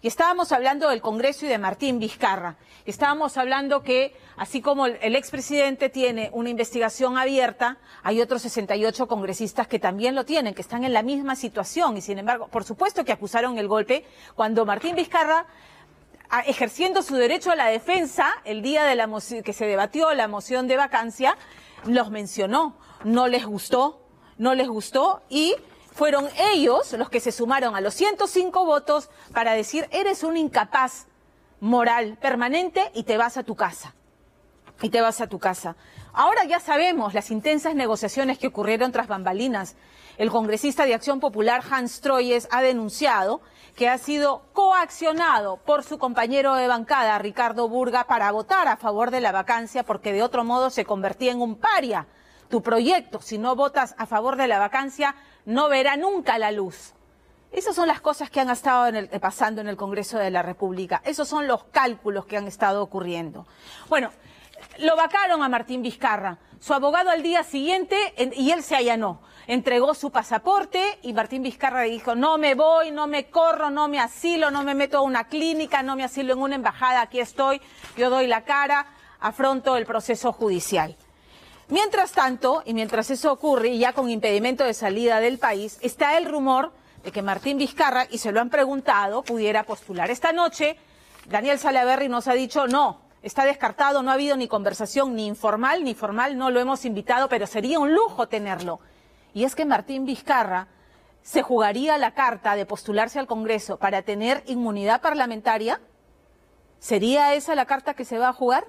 Y estábamos hablando del Congreso y de Martín Vizcarra. Estábamos hablando que, así como el expresidente tiene una investigación abierta, hay otros 68 congresistas que también lo tienen, que están en la misma situación. Y sin embargo, por supuesto que acusaron el golpe cuando Martín Vizcarra, ejerciendo su derecho a la defensa, el día de que se debatió la moción de vacancia, los mencionó. No les gustó y fueron ellos los que se sumaron a los 105 votos para decir: eres un incapaz moral permanente y te vas a tu casa. Ahora ya sabemos las intensas negociaciones que ocurrieron tras bambalinas. El congresista de Acción Popular, Hans Troyes, ha denunciado que ha sido coaccionado por su compañero de bancada, Ricardo Burga, para votar a favor de la vacancia, porque de otro modo se convertía en un paria. Tu proyecto, si no votas a favor de la vacancia, no verá nunca la luz. Esas son las cosas que han estado pasando en el Congreso de la República. Esos son los cálculos que han estado ocurriendo. Bueno, lo vacaron a Martín Vizcarra. Su abogado al día siguiente, y él se allanó, entregó su pasaporte y Martín Vizcarra dijo: no me voy, no me corro, no me asilo, no me meto a una clínica, no me asilo en una embajada, aquí estoy, yo doy la cara, afronto el proceso judicial. Mientras tanto, y mientras eso ocurre, y ya con impedimento de salida del país, está el rumor de que Martín Vizcarra, y se lo han preguntado, pudiera postular. Esta noche, Daniel Salaverry nos ha dicho: no, está descartado, no ha habido ni conversación ni informal ni formal, no lo hemos invitado, pero sería un lujo tenerlo. Y es que Martín Vizcarra se jugaría la carta de postularse al Congreso para tener inmunidad parlamentaria. ¿Sería esa la carta que se va a jugar?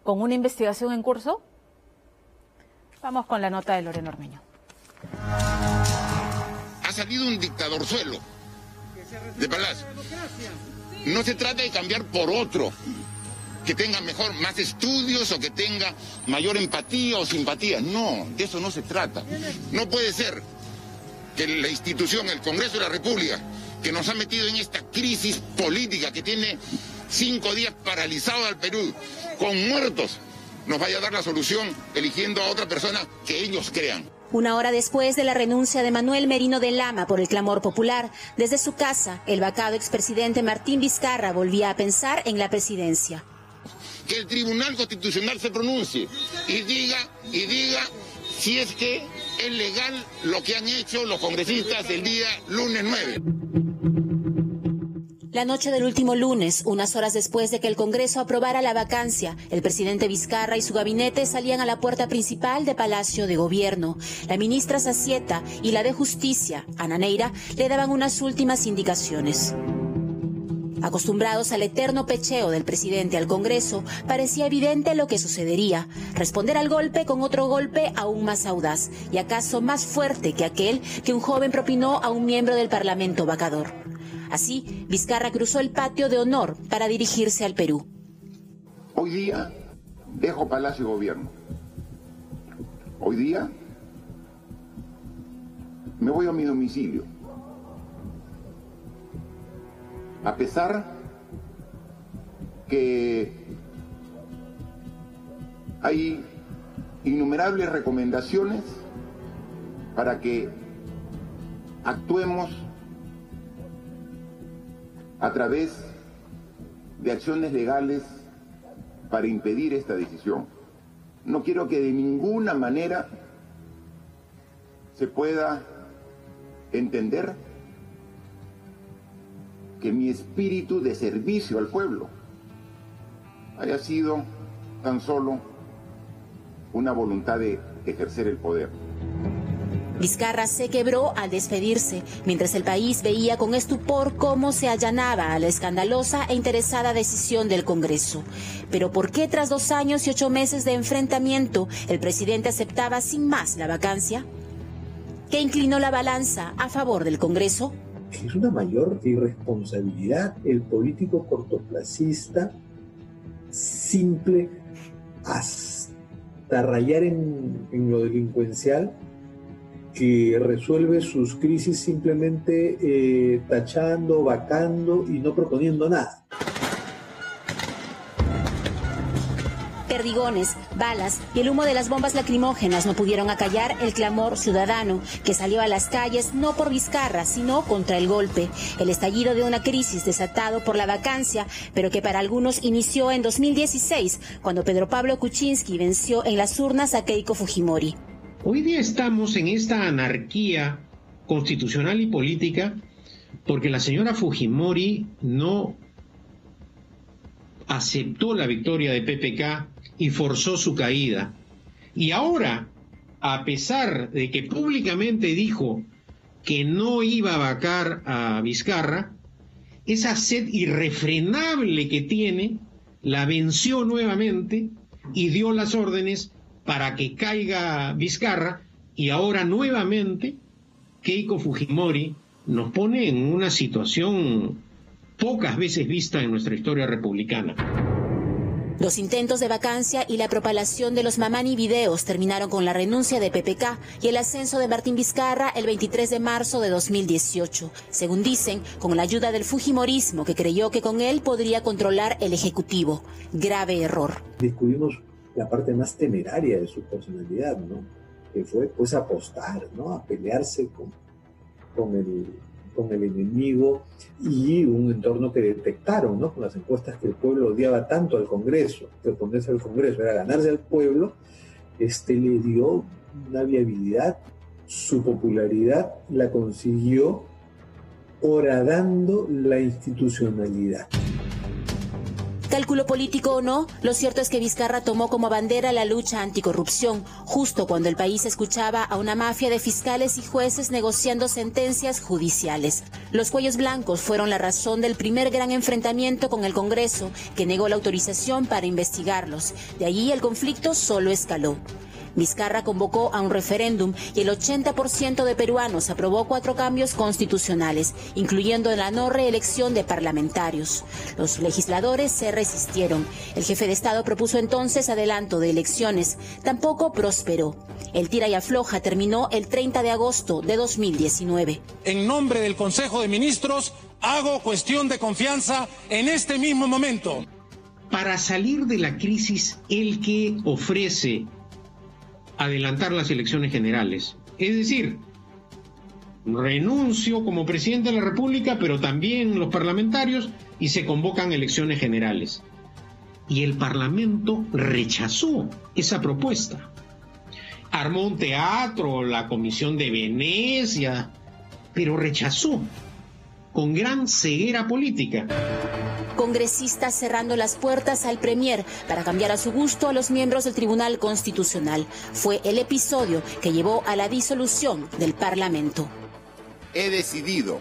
¿Con una investigación en curso? Vamos con la nota de Lorena Ormeño. Ha salido un dictadorzuelo de Palacio. No se trata de cambiar por otro que tenga más estudios o que tenga mayor empatía o simpatía. No, de eso no se trata. No puede ser que la institución, el Congreso de la República, que nos ha metido en esta crisis política que tiene 5 días paralizado al Perú, con muertos, nos vaya a dar la solución eligiendo a otra persona que ellos crean. Una hora después de la renuncia de Manuel Merino de Lama por el clamor popular, desde su casa, el vacado expresidente Martín Vizcarra volvía a pensar en la presidencia. Que el Tribunal Constitucional se pronuncie y diga si es que es legal lo que han hecho los congresistas el día lunes 9. La noche del último lunes, unas horas después de que el Congreso aprobara la vacancia, el presidente Vizcarra y su gabinete salían a la puerta principal de Palacio de Gobierno. La ministra Zacieta y la de Justicia, Ana Neira, le daban unas últimas indicaciones. Acostumbrados al eterno pecheo del presidente al Congreso, parecía evidente lo que sucedería: responder al golpe con otro golpe aún más audaz y acaso más fuerte que aquel que un joven propinó a un miembro del Parlamento vacador. Así, Vizcarra cruzó el patio de honor para dirigirse al Perú. Hoy día dejo Palacio de Gobierno. Hoy día me voy a mi domicilio. A pesar que hay innumerables recomendaciones para que actuemos a través de acciones legales para impedir esta decisión. No quiero que de ninguna manera se pueda entender que mi espíritu de servicio al pueblo haya sido tan solo una voluntad de ejercer el poder. Vizcarra se quebró al despedirse, mientras el país veía con estupor cómo se allanaba a la escandalosa e interesada decisión del Congreso. Pero ¿por qué tras 2 años y 8 meses de enfrentamiento el presidente aceptaba sin más la vacancia? ¿Qué inclinó la balanza a favor del Congreso? Es una mayor irresponsabilidad el político cortoplacista, simple hasta rayar en lo delincuencial, que resuelve sus crisis simplemente tachando, vacando y no proponiendo nada. Perdigones, balas y el humo de las bombas lacrimógenas no pudieron acallar el clamor ciudadano que salió a las calles no por Vizcarra, sino contra el golpe, el estallido de una crisis desatado por la vacancia, pero que para algunos inició en 2016, cuando Pedro Pablo Kuczynski venció en las urnas a Keiko Fujimori. Hoy día estamos en esta anarquía constitucional y política porque la señora Fujimori no aceptó la victoria de PPK y forzó su caída. Y ahora, a pesar de que públicamente dijo que no iba a vacar a Vizcarra, esa sed irrefrenable que tiene la venció nuevamente y dio las órdenes para que caiga Vizcarra, y ahora nuevamente Keiko Fujimori nos pone en una situación pocas veces vista en nuestra historia republicana. Los intentos de vacancia y la propalación de los Mamani videos terminaron con la renuncia de PPK y el ascenso de Martín Vizcarra el 23 de marzo de 2018. Según dicen, con la ayuda del fujimorismo que creyó que con él podría controlar el Ejecutivo. Grave error. Descubrimos la parte más temeraria de su personalidad, ¿no? Que fue pues apostar, ¿no? A pelearse con el enemigo, y un entorno que detectaron, ¿no? Con las encuestas que el pueblo odiaba tanto al Congreso, que oponerse al Congreso era ganarse al pueblo, le dio una viabilidad, su popularidad la consiguió horadando la institucionalidad. Cálculo político o no, lo cierto es que Vizcarra tomó como bandera la lucha anticorrupción, justo cuando el país escuchaba a una mafia de fiscales y jueces negociando sentencias judiciales. Los cuellos blancos fueron la razón del primer gran enfrentamiento con el Congreso, que negó la autorización para investigarlos. De allí el conflicto solo escaló. Vizcarra convocó a un referéndum y el 80% de peruanos aprobó 4 cambios constitucionales, incluyendo la no reelección de parlamentarios. Los legisladores se resistieron. El jefe de Estado propuso entonces adelanto de elecciones. Tampoco prosperó. El tira y afloja terminó el 30 de agosto de 2019. En nombre del Consejo de Ministros, hago cuestión de confianza en este mismo momento. Para salir de la crisis, el que ofrece adelantar las elecciones generales, es decir, renuncio como presidente de la República, pero también los parlamentarios, y se convocan elecciones generales. Y el Parlamento rechazó esa propuesta. Armó un teatro, la Comisión de Venecia, pero rechazó, con gran ceguera política. Congresistas cerrando las puertas al Premier para cambiar a su gusto a los miembros del Tribunal Constitucional. Fue el episodio que llevó a la disolución del Parlamento. He decidido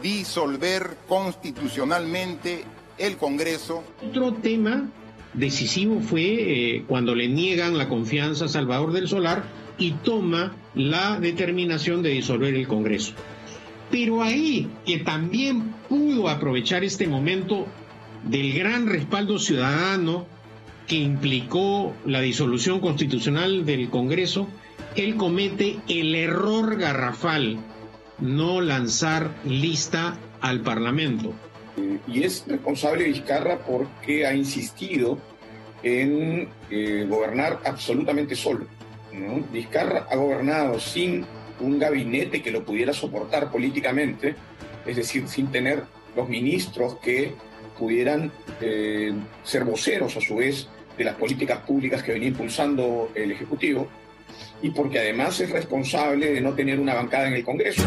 disolver constitucionalmente el Congreso. Otro tema decisivo fue cuando le niegan la confianza a Salvador del Solar y toma la determinación de disolver el Congreso. Pero ahí, que también pudo aprovechar este momento del gran respaldo ciudadano que implicó la disolución constitucional del Congreso, él comete el error garrafal, no lanzar lista al Parlamento. Y es responsable Vizcarra porque ha insistido en gobernar absolutamente solo, ¿no? Vizcarra ha gobernado sin un gabinete que lo pudiera soportar políticamente, es decir, sin tener los ministros que pudieran ser voceros a su vez de las políticas públicas que venía impulsando el Ejecutivo, y porque además es responsable de no tener una bancada en el Congreso.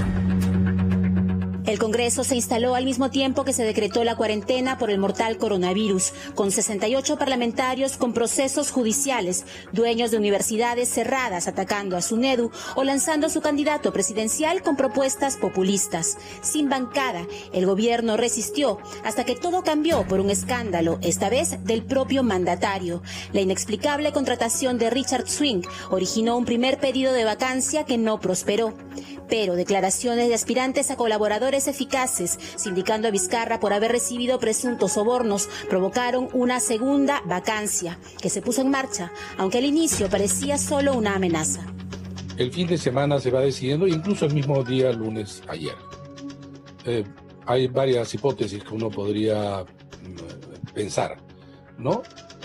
El Congreso se instaló al mismo tiempo que se decretó la cuarentena por el mortal coronavirus, con 68 parlamentarios con procesos judiciales, dueños de universidades cerradas atacando a SUNEDU o lanzando a su candidato presidencial con propuestas populistas. Sin bancada, el gobierno resistió hasta que todo cambió por un escándalo, esta vez del propio mandatario. La inexplicable contratación de Richard Swing originó un primer pedido de vacancia que no prosperó. Pero declaraciones de aspirantes a colaboradores eficaces, sindicando a Vizcarra por haber recibido presuntos sobornos, provocaron una segunda vacancia, que se puso en marcha, aunque al inicio parecía solo una amenaza. El fin de semana se va decidiendo, incluso el mismo día, lunes, ayer. Hay varias hipótesis que uno podría pensar, ¿no?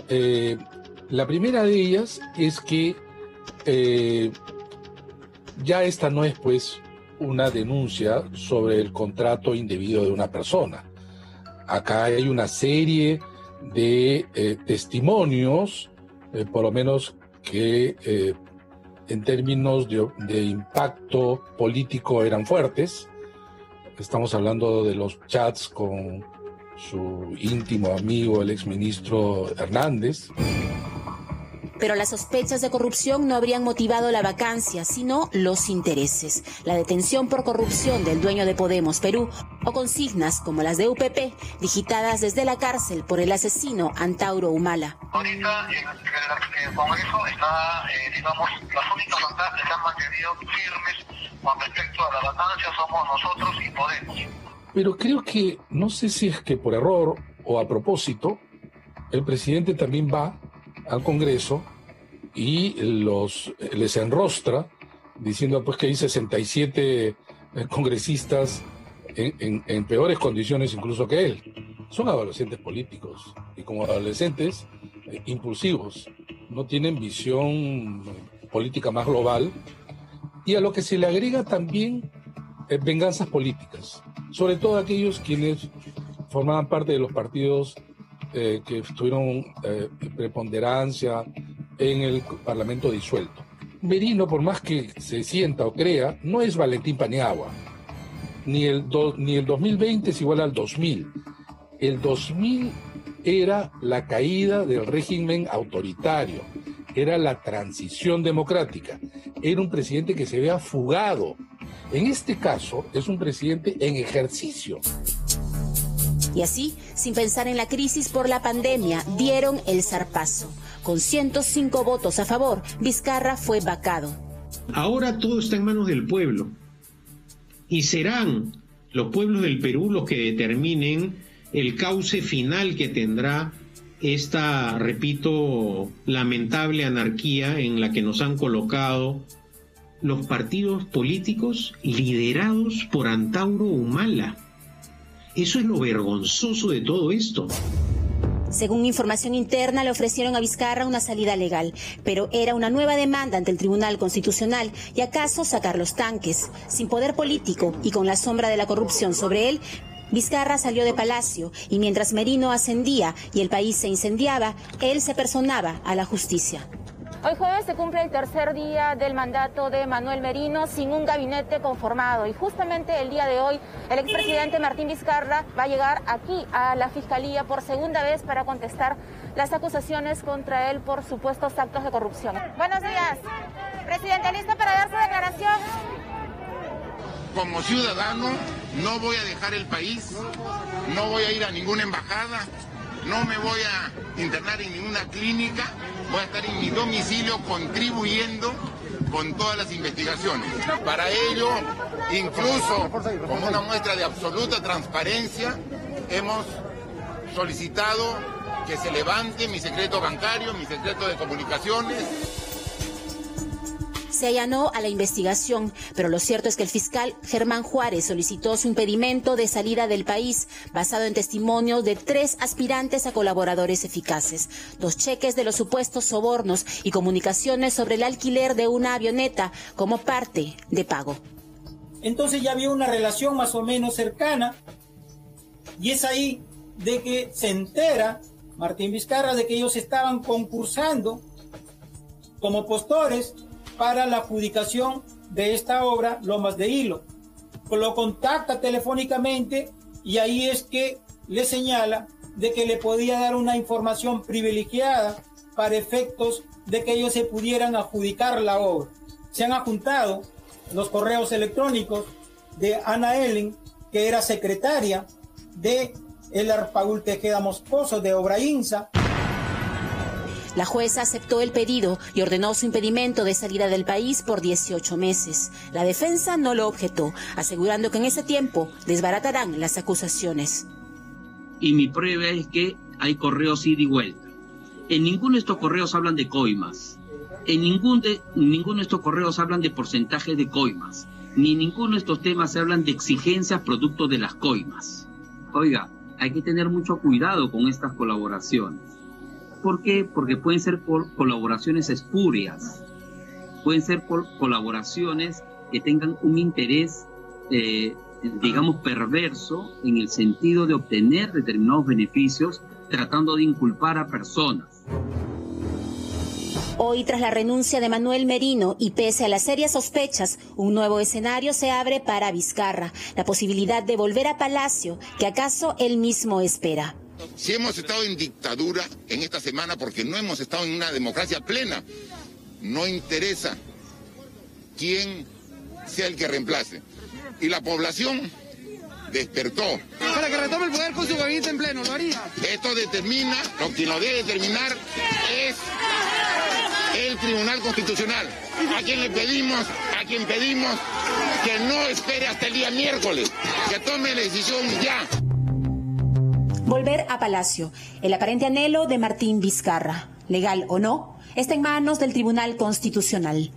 La primera de ellas es que ya esta no es pues una denuncia sobre el contrato indebido de una persona. Acá hay una serie de testimonios, por lo menos que en términos de impacto político eran fuertes. Estamos hablando de los chats con su íntimo amigo, el exministro Hernández. Pero las sospechas de corrupción no habrían motivado la vacancia, sino los intereses. La detención por corrupción del dueño de Podemos Perú o consignas como las de UPP, digitadas desde la cárcel por el asesino Antauro Humala. Ahorita el Congreso está, digamos, las únicas bancadas que se han mantenido firmes con respecto a la vacancia somos nosotros y Podemos. Pero creo que, no sé si es que por error o a propósito, el presidente también va al Congreso y les enrostra diciendo pues que hay 67 congresistas en peores condiciones incluso que él. Son adolescentes políticos y como adolescentes impulsivos, no tienen visión política más global, y a lo que se le agrega también venganzas políticas, sobre todo aquellos quienes formaban parte de los partidos que tuvieron preponderancia en el Parlamento disuelto. Merino, por más que se sienta o crea, no es Valentín Paniagua. Ni el 2020 es igual al 2000. El 2000 era la caída del régimen autoritario, era la transición democrática, era un presidente que se había fugado. En este caso, es un presidente en ejercicio. Y así, sin pensar en la crisis por la pandemia, dieron el zarpazo. Con 105 votos a favor, Vizcarra fue vacado. Ahora todo está en manos del pueblo. Y serán los pueblos del Perú los que determinen el cauce final que tendrá esta, repito, lamentable anarquía en la que nos han colocado los partidos políticos liderados por Antauro Humala. Eso es lo vergonzoso de todo esto. Según información interna, le ofrecieron a Vizcarra una salida legal, pero era una nueva demanda ante el Tribunal Constitucional y acaso sacar los tanques. Sin poder político y con la sombra de la corrupción sobre él, Vizcarra salió de Palacio y mientras Merino ascendía y el país se incendiaba, él se personaba a la justicia. Hoy jueves se cumple el tercer día del mandato de Manuel Merino sin un gabinete conformado y justamente el día de hoy el expresidente Martín Vizcarra va a llegar aquí a la Fiscalía por segunda vez para contestar las acusaciones contra él por supuestos actos de corrupción. Buenos días. Presidente, ¿listo para dar su declaración? Como ciudadano no voy a dejar el país, no voy a ir a ninguna embajada, no me voy a internar en ninguna clínica, voy a estar en mi domicilio contribuyendo con todas las investigaciones. Para ello, incluso como una muestra de absoluta transparencia, hemos solicitado que se levante mi secreto bancario, mi secreto de comunicaciones. Se allanó a la investigación, pero lo cierto es que el fiscal Germán Juárez solicitó su impedimento de salida del país, basado en testimonios de 3 aspirantes a colaboradores eficaces, 2 cheques de los supuestos sobornos y comunicaciones sobre el alquiler de una avioneta como parte de pago. Entonces ya había una relación más o menos cercana, y es ahí de que se entera Martín Vizcarra de que ellos estaban concursando como postores para la adjudicación de esta obra, Lomas de Hilo. Lo contacta telefónicamente y ahí es que le señala de que le podía dar una información privilegiada para efectos de que ellos se pudieran adjudicar la obra. Se han adjuntado los correos electrónicos de Ana Ellen, que era secretaria de Elar Paul Tejeda Moscoso de Obra INSA. La jueza aceptó el pedido y ordenó su impedimento de salida del país por 18 meses. La defensa no lo objetó, asegurando que en ese tiempo desbaratarán las acusaciones. Y mi prueba es que hay correos ida y vuelta. En ninguno de estos correos hablan de coimas. En ninguno de estos correos hablan de porcentaje de coimas. Ni en ninguno de estos temas se hablan de exigencias producto de las coimas. Oiga, hay que tener mucho cuidado con estas colaboraciones. ¿Por qué? Porque pueden ser colaboraciones espurias, pueden ser colaboraciones que tengan un interés, digamos, perverso, en el sentido de obtener determinados beneficios, tratando de inculpar a personas. Hoy, tras la renuncia de Manuel Merino y pese a las serias sospechas, un nuevo escenario se abre para Vizcarra, la posibilidad de volver a Palacio, que acaso él mismo espera. Si hemos estado en dictadura en esta semana porque no hemos estado en una democracia plena, no interesa quién sea el que reemplace. Y la población despertó. Para que retome el poder con su gabinete en pleno, ¿lo haría? Esto determina, lo que lo debe determinar es el Tribunal Constitucional, a quien pedimos que no espere hasta el día miércoles, que tome la decisión ya. Volver a Palacio, el aparente anhelo de Martín Vizcarra, legal o no, está en manos del Tribunal Constitucional.